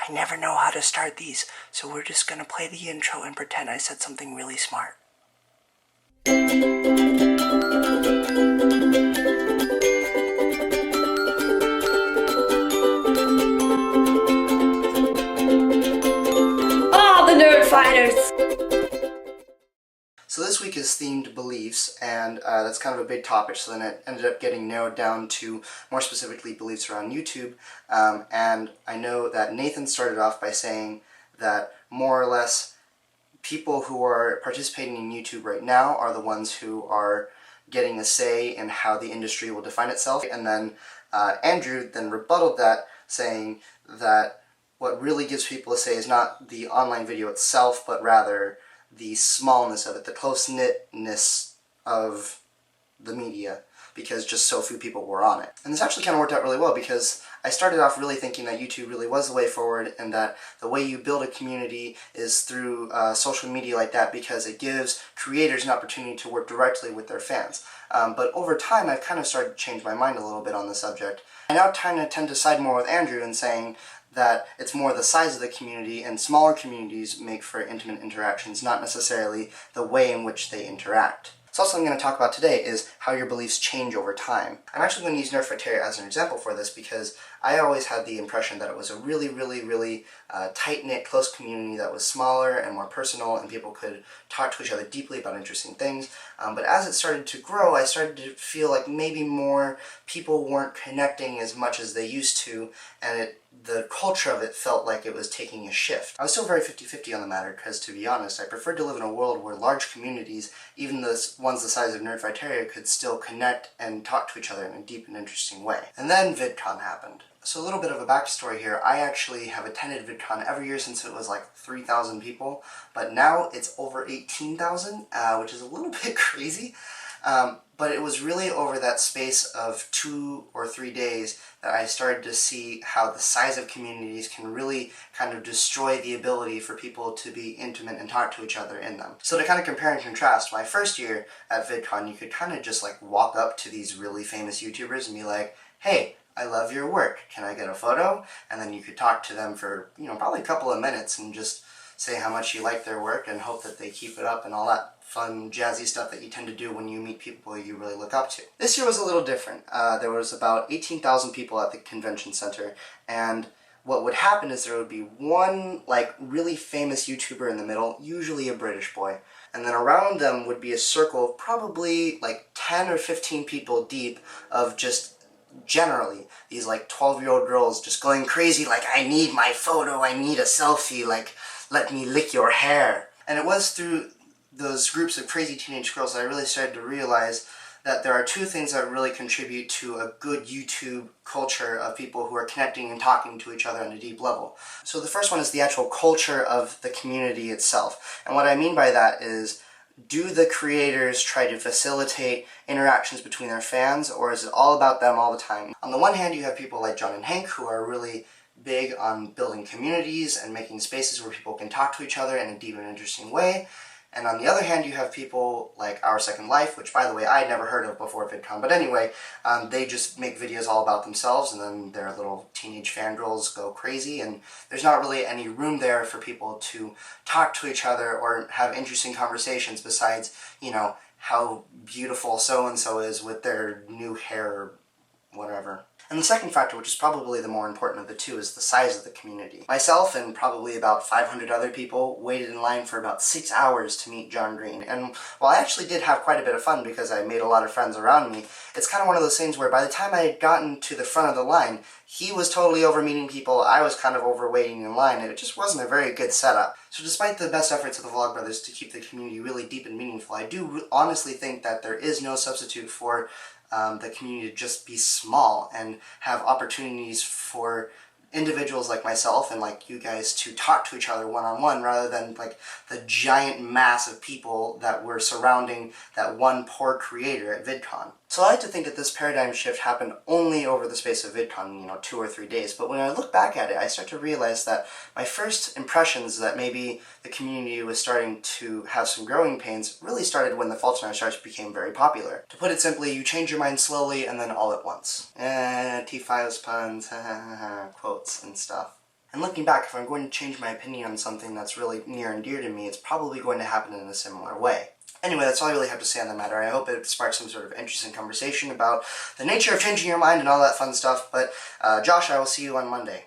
I never know how to start these, so we're just gonna play the intro and pretend I said something really smart. Ah, the Nerd Fighters! So this week is themed beliefs, and that's kind of a big topic, so then it ended up getting narrowed down to more specifically beliefs around YouTube, and I know that Nathan started off by saying that more or less people who are participating in YouTube right now are the ones who are getting a say in how the industry will define itself, and then Andrew then rebutted that, saying that what really gives people a say is not the online video itself, but rather the smallness of it, the close-knitness of the media, because just so few people were on it. And this actually kind of worked out really well, because I started off really thinking that YouTube really was the way forward, and that the way you build a community is through social media like that, because it gives creators an opportunity to work directly with their fans. But over time I've kind of started to change my mind a little bit on the subject. I now tend to side more with Andrew in saying that it's more the size of the community, and smaller communities make for intimate interactions, not necessarily the way in which they interact. So also what I'm going to talk about today is how your beliefs change over time. I'm actually going to use Nerdfighteria as an example for this, because I always had the impression that it was a really tight-knit, close community that was smaller and more personal, and people could talk to each other deeply about interesting things. But as it started to grow, I started to feel like maybe more people weren't connecting as much as they used to, and the culture of it felt like it was taking a shift. I was still very 50-50 on the matter, because to be honest, I preferred to live in a world where large communities, even the ones the size of Nerdfighteria, could still connect and talk to each other in a deep and interesting way. And then Vidcon happened. So a little bit of a backstory here. I actually have attended Vidcon every year since it was like 3,000 people, but now it's over 18,000, which is a little bit crazy. But it was really over that space of 2 or 3 days that I started to see how the size of communities can really kind of destroy the ability for people to be intimate and talk to each other in them. So to kind of compare and contrast, my first year at Vidcon, you could kind of just like walk up to these really famous YouTubers and be like, hey, I love your work, can I get a photo? And then you could talk to them for, probably a couple of minutes and just say how much you like their work and hope that they keep it up and all that fun, jazzy stuff that you tend to do when you meet people you really look up to. This year was a little different. There was about 18,000 people at the convention center, and what would happen is there would be one, really famous YouTuber in the middle, usually a British boy, and then around them would be a circle of probably 10 or 15 people deep of just generally these 12-year-old girls just going crazy like, I need my photo, I need a selfie, let me lick your hair. And it was through those groups of crazy teenage girls that I really started to realize that there are two things that really contribute to a good YouTube culture of people who are connecting and talking to each other on a deep level. So the first one is the actual culture of the community itself. And what I mean by that is, do the creators try to facilitate interactions between their fans, or is it all about them all the time? On the one hand, you have people like John and Hank who are really big on building communities and making spaces where people can talk to each other in a deep and interesting way. And on the other hand, you have people like Our Second Life, which, by the way, I had never heard of before VidCon, but anyway, they just make videos all about themselves, and then their little teenage fangirls go crazy, and there's not really any room there for people to talk to each other or have interesting conversations besides, how beautiful so-and-so is with their new hair or whatever. And the second factor, which is probably the more important of the two, is the size of the community. Myself and probably about 500 other people waited in line for about 6 hours to meet John Green. And while I actually did have quite a bit of fun because I made a lot of friends around me, it's kind of one of those things where by the time I had gotten to the front of the line, he was totally over meeting people, I was kind of over waiting in line, and it just wasn't a very good setup. So despite the best efforts of the Vlogbrothers to keep the community really deep and meaningful, I do honestly think that there is no substitute for the community to just be small and have opportunities for individuals like myself and like you guys to talk to each other one-on-one, rather than the giant mass of people that were surrounding that one poor creator at VidCon. So I like to think that this paradigm shift happened only over the space of VidCon, 2 or 3 days, but when I look back at it, I start to realize that my first impressions that maybe the community was starting to have some growing pains really started when the Fault in Our Stars became very popular. To put it simply, you change your mind slowly and then all at once. T-Files puns, quotes and stuff. And looking back, if I'm going to change my opinion on something that's really near and dear to me, it's probably going to happen in a similar way. Anyway, that's all I really have to say on the matter. I hope it sparks some sort of interesting conversation about the nature of changing your mind and all that fun stuff, but Josh, I will see you on Monday.